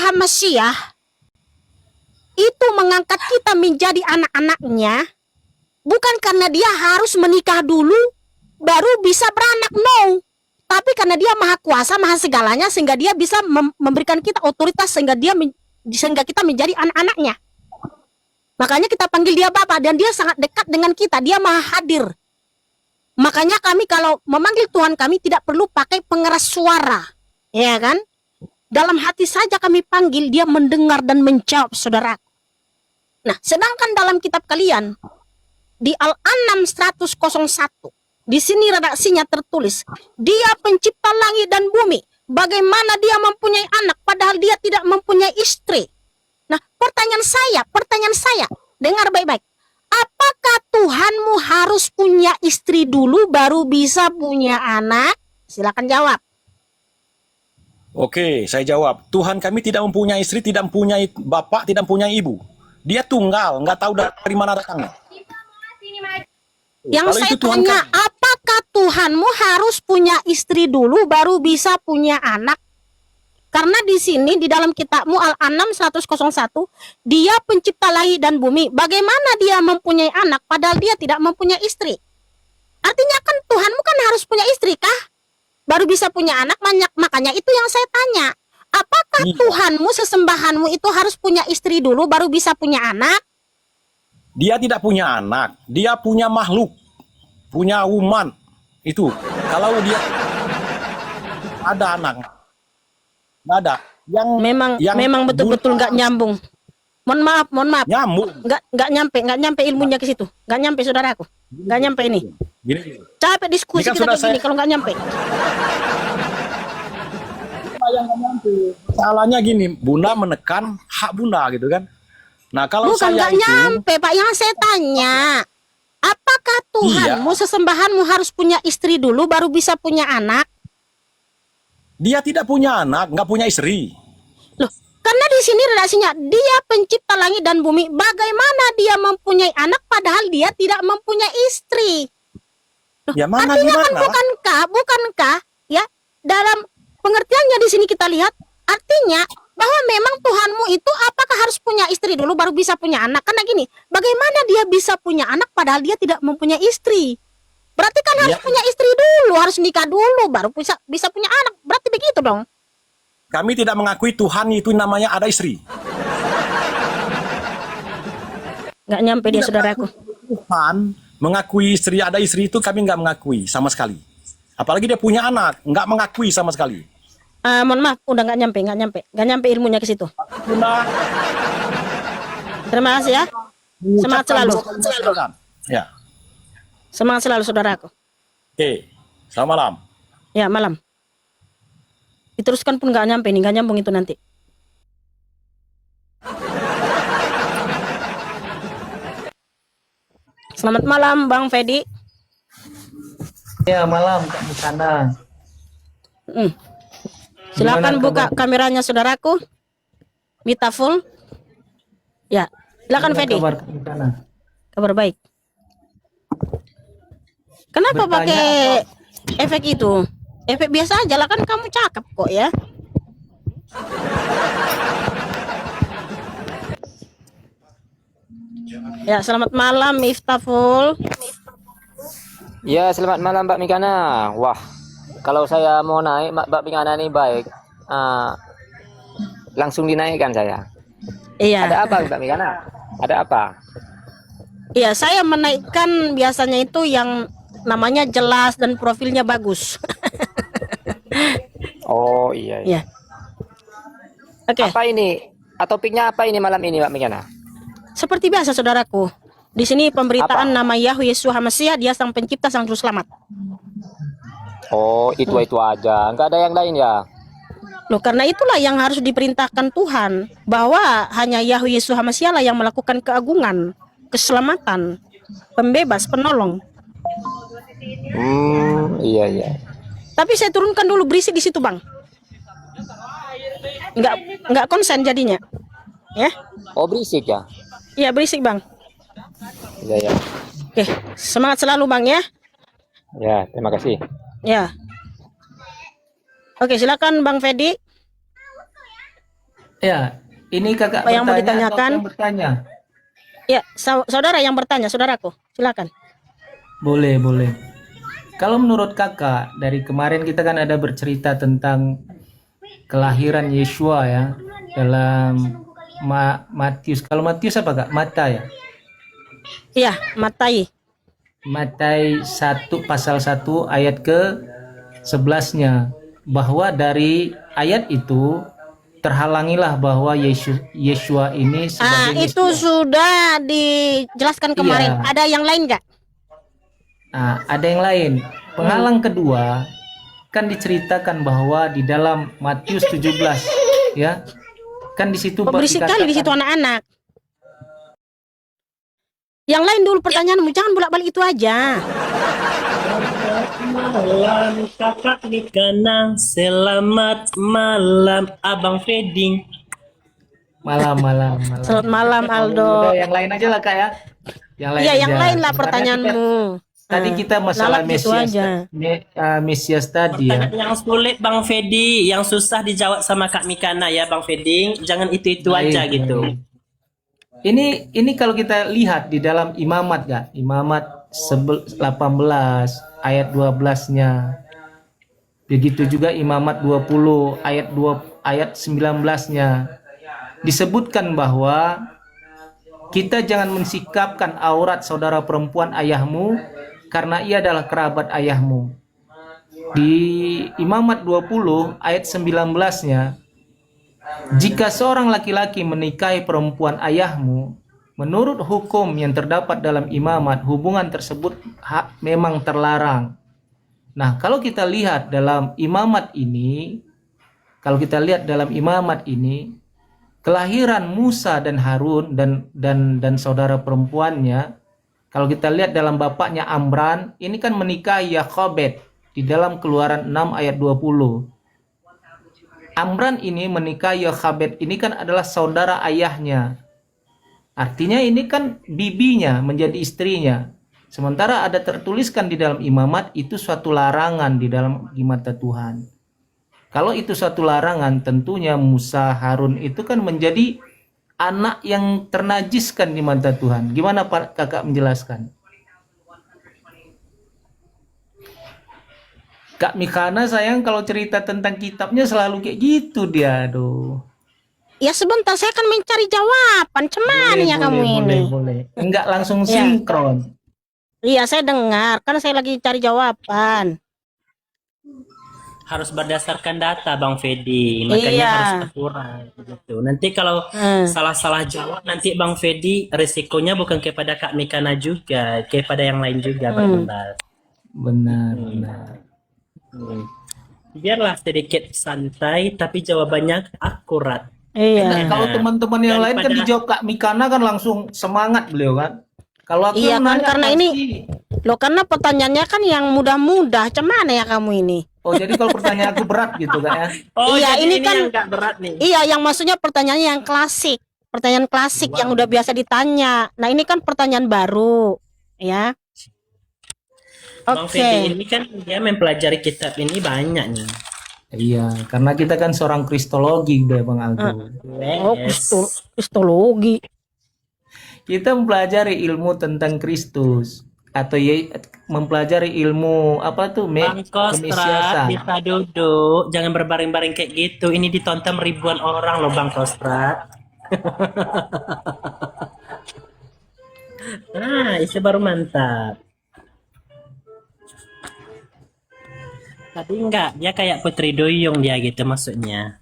HaMasyiah itu mengangkat kita menjadi anak-anaknya bukan karena dia harus menikah dulu baru bisa beranak, no. Tapi karena dia maha kuasa, maha segalanya, sehingga dia bisa memberikan kita otoritas sehingga kita menjadi anak-anaknya. Makanya kita panggil dia Bapa, dan dia sangat dekat dengan kita, dia maha hadir. Makanya kami kalau memanggil Tuhan kami tidak perlu pakai pengeras suara, ya kan? Dalam hati saja kami panggil, dia mendengar dan menjawab, saudara. Nah, sedangkan dalam kitab kalian di Al-An'am 101, di sini redaksinya tertulis, dia pencipta langit dan bumi. Bagaimana dia mempunyai anak padahal dia tidak mempunyai istri? Nah, pertanyaan saya, dengar baik-baik. Apakah Tuhanmu harus punya istri dulu baru bisa punya anak? Silakan jawab. Oke, saya jawab. Tuhan kami tidak mempunyai istri, tidak mempunyai bapak, tidak mempunyai ibu. Dia tunggal, nggak tahu dari mana datangnya. Yang saya tanya, apakah Tuhanmu harus punya istri dulu baru bisa punya anak? Karena di sini di dalam kitabmu Al-An'am 101, dia pencipta langit dan bumi. Bagaimana dia mempunyai anak padahal dia tidak mempunyai istri? Artinya kan Tuhanmu kan harus punya istri kah? Baru bisa punya anak, makanya itu yang saya tanya. Apakah Tuhanmu, sesembahanmu itu harus punya istri dulu baru bisa punya anak? Dia tidak punya anak, dia punya makhluk, punya umat. Itu kalau dia ada anak, nggak ada. Memang betul-betul nggak nyambung. Mohon maaf. Nyambung. Nggak nyampe ilmunya ke situ. Nggak nyampe, saudaraku. Nggak nyampe ini. Gini. Capek diskusi kita kayak gini kalau nggak nyampe. Yang nggak nyampe. Salahnya gini, Bunda menekan hak Bunda gitu kan. Nah, kalau bukan nggak nyampe, Pak. Yang saya tanya, apakah Tuhanmu, sesembahanmu harus punya istri dulu baru bisa punya anak? Dia tidak punya anak, nggak punya istri. Loh, karena di sini redaksinya, dia pencipta langit dan bumi. Bagaimana dia mempunyai anak padahal dia tidak mempunyai istri? Loh, Ya mana artinya gimana? kan bukankah ya dalam pengertiannya di sini kita lihat artinya bahwa memang Tuhanmu itu apakah harus punya istri dulu baru bisa punya anak? Karena gini, bagaimana dia bisa punya anak padahal dia tidak mempunyai istri? Berarti kan harus punya istri dulu, harus nikah dulu baru bisa punya anak. Berarti begitu dong. Kami tidak mengakui Tuhan itu namanya ada istri. Nggak nyampe dia, saudaraku. Tuhan mengakui istri, ada istri itu kami nggak mengakui sama sekali. Apalagi dia punya anak, nggak mengakui sama sekali. Mohon maaf, udah nggak nyampe ilmunya ke situ. Terima kasih ya. Semangat selalu. Ya. Semangat selalu, saudaraku. Oke, selamat malam. Ya, malam. Diteruskan pun nggak nyambung itu nanti. Selamat malam, Bang Fedi. Ya, malam Kak Bukana. Silakan buka kameranya, saudaraku. Mita full. Ya, silakan Fedi. Kabar Kak Bukana? Kabar baik. Kenapa pakai efek itu? Efek biasa aja lah, kan kamu cakep kok ya. Ya, selamat malam Miftahul. Ya, selamat malam Mbak Mikana. Wah, kalau saya mau naik Mbak Mikana ini baik, langsung dinaikkan saya. Iya. Ada apa Mbak Mikana? Ada apa? Iya, saya menaikkan biasanya itu yang namanya jelas dan profilnya bagus. Oh iya. Iya. Oke. Apa ini? Topiknya apa ini malam ini Mbak Mikana? Seperti biasa, saudaraku. Di sini pemberitaan nama Yahweh Yesus HaMasyiah, dia sang pencipta, sang juru selamat. Oh, itu aja. Enggak ada yang lain ya? Loh, karena itulah yang harus diperintahkan Tuhan, bahwa hanya Yahweh Yesus HaMasyiah lah yang melakukan keagungan, keselamatan, pembebas, penolong. Iya. Tapi saya turunkan dulu berisik di situ, Bang. Enggak konsen jadinya. Ya? Oh, berisik ya? Iya, berisik, Bang. Iya. Oke, semangat selalu, Bang ya. Ya, terima kasih. Ya. Oke, silakan Bang Fedi. Ya, ini kakak Apa yang mau bertanya atau ditanyakan? yang bertanya? Ya, saudara yang bertanya, saudaraku, silakan. Boleh, boleh. Kalau menurut kakak, dari kemarin kita kan ada bercerita tentang kelahiran Yeshua ya dalam Matius. Kalau Matius apa kak? Mata ya. Iya, Matai. Matai 1 pasal 1 ayat ke 11-nya, bahwa dari ayat itu terhalangilah bahwa Yeshua ini sebagai Itu Mesias. sudah dijelaskan kemarin. Iya. Ada yang lain nggak? Nah, ada yang lain. Penghalang kedua kan diceritakan bahwa di dalam Matius 17 ya. Kan di situ Berisik kali di situ anak-anak. Yang lain dulu pertanyaanmu, jangan bolak-balik itu aja. Malam kakak Nikana, selamat malam Abang Feding. malam. Selamat malam Aldo. Udah, yang lain aja lah kak ya. Yang lain Iya, yang aja. lain lah Sebenarnya pertanyaanmu. Tadi kita masalah Lalat gitu Mesias, aja. Mesias tadi ya. Pertanyaan yang sulit Bang Fedi, yang susah dijawab sama Kak Mikana ya Bang Feding. Jangan itu Baik, aja gitu. baik. Ini kalau kita lihat di dalam Imamat ya, Imamat 18 ayat 12-nya. Begitu juga Imamat 20 ayat 19-nya. Disebutkan bahwa kita jangan mensikapkan aurat saudara perempuan ayahmu karena ia adalah kerabat ayahmu. Di Imamat 20 ayat 19-nya, jika seorang laki-laki menikahi perempuan ayahmu, menurut hukum yang terdapat dalam imamat, hubungan tersebut memang terlarang. Nah, kalau kita lihat dalam imamat ini, kelahiran Musa dan Harun dan saudara perempuannya, kalau kita lihat dalam bapaknya Amran, ini kan menikahi Yakobed di dalam Keluaran 6 ayat 20. Amran ini menikah Yokhabed ini kan adalah saudara ayahnya. Artinya ini kan bibinya menjadi istrinya. Sementara ada tertuliskan di dalam imamat itu suatu larangan di mata Tuhan. Kalau itu suatu larangan, tentunya Musa Harun itu kan menjadi anak yang ternajiskan di mata Tuhan. Gimana Pak Kakak menjelaskan? Kak Mikana sayang kalau cerita tentang kitabnya selalu kayak gitu dia, aduh. Ya sebentar, saya akan mencari jawaban. Cuman ya kamu ini. Boleh. Enggak langsung Ya. sinkron. Iya, saya dengar. Kan saya lagi cari jawaban. Harus berdasarkan data Bang Fedi, makanya Iya. harus akurat gitu. Nanti kalau salah-salah jawab nanti Bang Fedi resikonya bukan kepada Kak Mikana juga, kepada yang lain juga berimbas. Benar. Biarlah sedikit santai tapi jawabannya akurat. Iya. Nah, kalau teman-teman yang lain kan Daripada- dijawab Kak Mikana kan langsung semangat beliau kan. Kalau aku Iya yang kan, nanya karena pasti- Loh, karena pertanyaannya kan yang mudah-mudah. Cuman ya kamu ini. Oh, jadi kalau pertanyaan aku berat gitu kan ya. Oh, Iya, jadi ini kan- yang nggak berat nih. Iya, yang maksudnya pertanyaannya yang klasik. Pertanyaan klasik yang udah biasa ditanya. Nah, ini kan pertanyaan baru. Ya. Bang Oke. Fedi ini kan dia mempelajari kitab ini banyak nih. Iya, karena kita kan seorang kristologi udah Bang Aldo. Oh, Yes. kristologi. Kita mempelajari ilmu tentang Kristus atau mempelajari ilmu apa tuh Bang Kostrat kemesiasan. bisa duduk, jangan berbaring-baring kayak gitu. Ini ditonton ribuan orang loh Bang Kostrat. Nah, itu baru mantap. Tapi enggak, dia kayak Putri Duyung dia gitu maksudnya.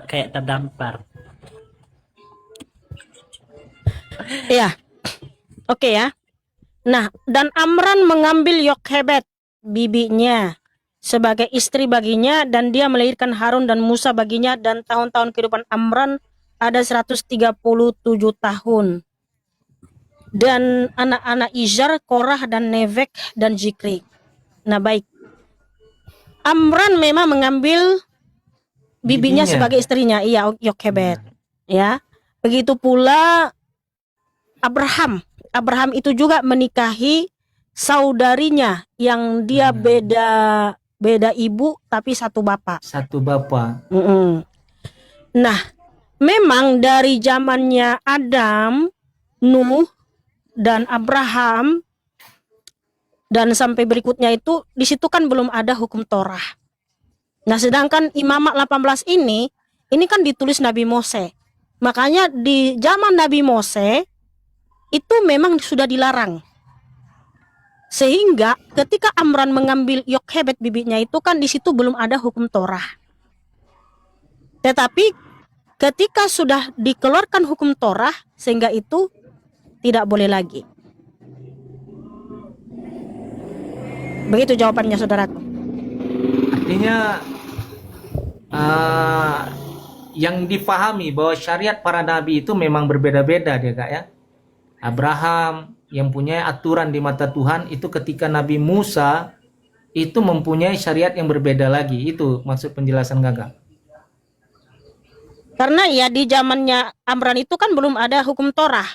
Kayak terdampar. Iya. Oke ya. Nah, dan Amran mengambil Yokhebed, bibinya, sebagai istri baginya, dan dia melahirkan Harun dan Musa baginya, dan tahun-tahun kehidupan Amran ada 137 tahun. Dan anak-anak Izhar, Korah, dan Nevek, dan Zikri. Nah, baik. Amran memang mengambil bibinya Bibinya. sebagai istrinya, iya, Yokhebed. Ya. Begitu pula Abraham. Abraham itu juga menikahi saudarinya yang dia beda ibu tapi satu bapak. Satu bapak. Nah, memang dari zamannya Adam, Nuh, dan Abraham, dan sampai berikutnya itu, di situ kan belum ada hukum Torah. Nah, sedangkan Imamat 18 ini kan ditulis Nabi Mose. Makanya di zaman Nabi Mose, itu memang sudah dilarang. Sehingga ketika Amran mengambil Yokhebed bibinya itu kan di situ belum ada hukum Torah. Tetapi ketika sudah dikeluarkan hukum Torah, sehingga itu tidak boleh lagi. Begitu jawabannya, saudaraku. Artinya yang difahami bahwa syariat para nabi itu memang berbeda-beda ya Kak ya. Abraham yang punya aturan di mata Tuhan itu ketika Nabi Musa itu mempunyai syariat yang berbeda lagi. Itu maksud penjelasan Kakak. Karena ya di zamannya Amran itu kan belum ada hukum Torah.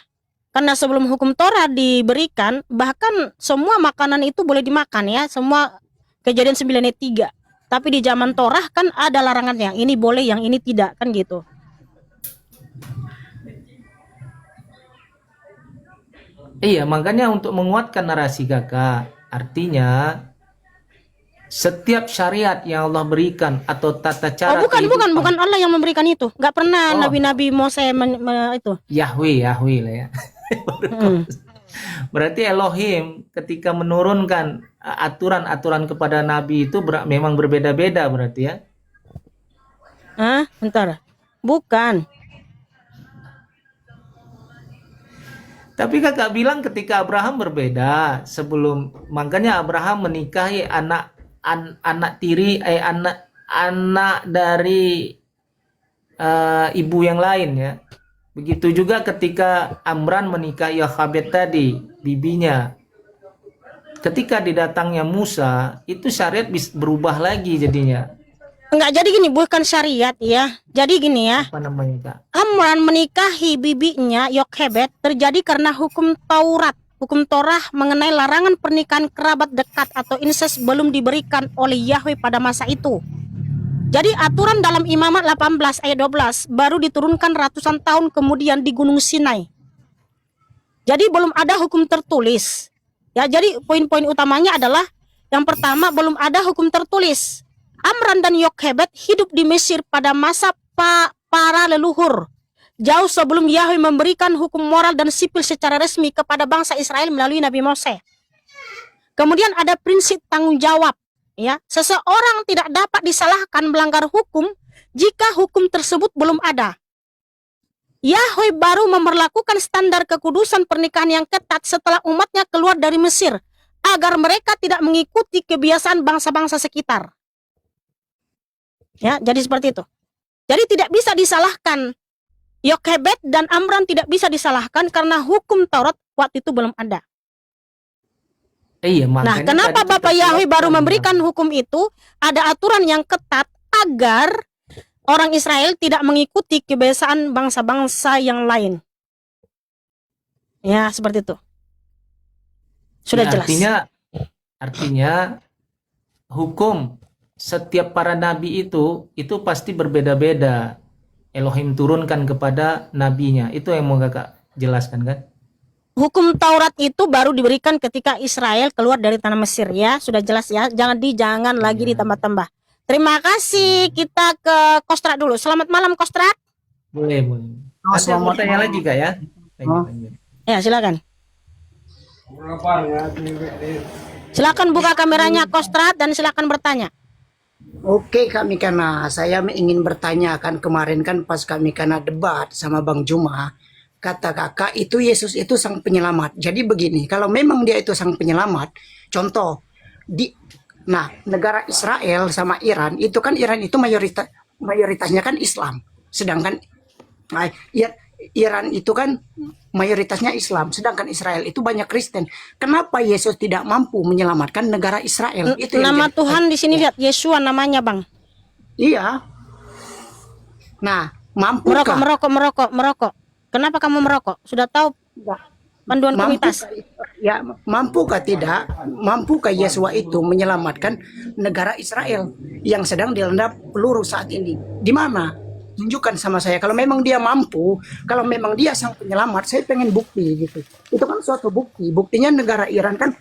Karena sebelum hukum Torah diberikan, bahkan semua makanan itu boleh dimakan ya, semua Kejadian 9 ayat 3. Tapi di zaman Torah kan ada larangan, yang ini boleh, yang ini tidak, kan gitu. Iya, makanya untuk menguatkan narasi Kakak, artinya setiap syariat yang Allah berikan atau tata cara bukan Allah yang memberikan itu. Nggak pernah Oh. Nabi Mose itu. Yahweh lah ya. Berarti Elohim ketika menurunkan aturan-aturan kepada Nabi itu memang berbeda-beda berarti ya. Bentar. Bukan. Tapi Kakak bilang ketika Abraham berbeda, makanya Abraham menikahi anak tiri anak dari ibu yang lain ya. Begitu juga ketika Amran menikahi Yokhebed tadi, bibinya. Ketika didatangnya Musa, itu syariat berubah lagi jadinya. Enggak, jadi gini, bukan syariat ya. Jadi gini ya. Apa namanya Kak? Amran menikahi bibinya Yokhebed terjadi karena hukum Taurat, hukum Torah mengenai larangan pernikahan kerabat dekat atau incest belum diberikan oleh Yahweh pada masa itu. Jadi aturan dalam Imamat 18 ayat 12 baru diturunkan ratusan tahun kemudian di Gunung Sinai. Jadi belum ada hukum tertulis. Ya, jadi poin-poin utamanya adalah yang pertama, belum ada hukum tertulis. Amran dan Yokhebed hidup di Mesir pada masa para leluhur, jauh sebelum Yahweh memberikan hukum moral dan sipil secara resmi kepada bangsa Israel melalui Nabi Mose. Kemudian ada prinsip tanggung jawab. Ya, seseorang tidak dapat disalahkan melanggar hukum jika hukum tersebut belum ada. Yahweh baru memberlakukan standar kekudusan pernikahan yang ketat setelah umatnya keluar dari Mesir, agar mereka tidak mengikuti kebiasaan bangsa-bangsa sekitar. Ya, jadi seperti itu. Jadi tidak bisa disalahkan. Yokhebed dan Amran tidak bisa disalahkan karena hukum Taurat waktu itu belum ada. Iya, Nah, kenapa Bapak Yahweh baru memberikan hukum itu? Ada aturan yang ketat agar orang Israel tidak mengikuti kebiasaan bangsa-bangsa yang lain. Ya, seperti itu. Sudah ya, jelas. Artinya hukum setiap para nabi itu pasti berbeda-beda. Elohim turunkan kepada nabinya. Itu yang mau Kakak jelaskan kan? Hukum Taurat itu baru diberikan ketika Israel keluar dari tanah Mesir ya. Sudah jelas ya. Jangan lagi ditambah-tambah. Terima kasih. Kita ke Kostrat dulu. Selamat malam Kostrat. Boleh. Nanti mau tanya lagi Kak ya? Ya, silakan. Silakan buka kameranya Kostrat dan silakan bertanya. Oke Kak Mikana, saya ingin bertanya, kan kemarin kan pas Kak Mikana debat sama Bang Juma, kata kakak itu Yesus itu sang penyelamat. Jadi begini, kalau memang dia itu sang penyelamat, contoh negara Israel sama Iran itu kan, Iran itu mayoritasnya kan Islam, sedangkan Iran itu kan mayoritasnya Islam, sedangkan Israel itu banyak Kristen. Kenapa Yesus tidak mampu menyelamatkan negara Israel? Itu Nama Tuhan di sini lihat Yesua namanya, Bang. Iya. Nah, mampukah? Merokok. Kenapa kamu merokok? Sudah tahu panduan komunitas? Ya, mampukah tidak? Mampukah Yesua itu menyelamatkan negara Israel yang sedang dilanda peluru saat ini? Di mana? tunjukkan sama saya kalau memang dia mampu, kalau memang dia sang penyelamat, saya pengen bukti gitu. Itu kan suatu bukti. Buktinya negara Iran kan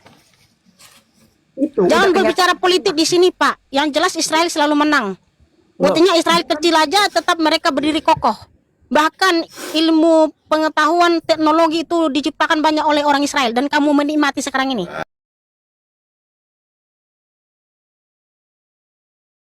itu. Jangan udah berbicara politik di sini, Pak. Yang jelas Israel selalu menang. Buktinya Israel kecil aja tetap mereka berdiri kokoh. Bahkan ilmu pengetahuan teknologi itu diciptakan banyak oleh orang Israel dan kamu menikmati sekarang ini.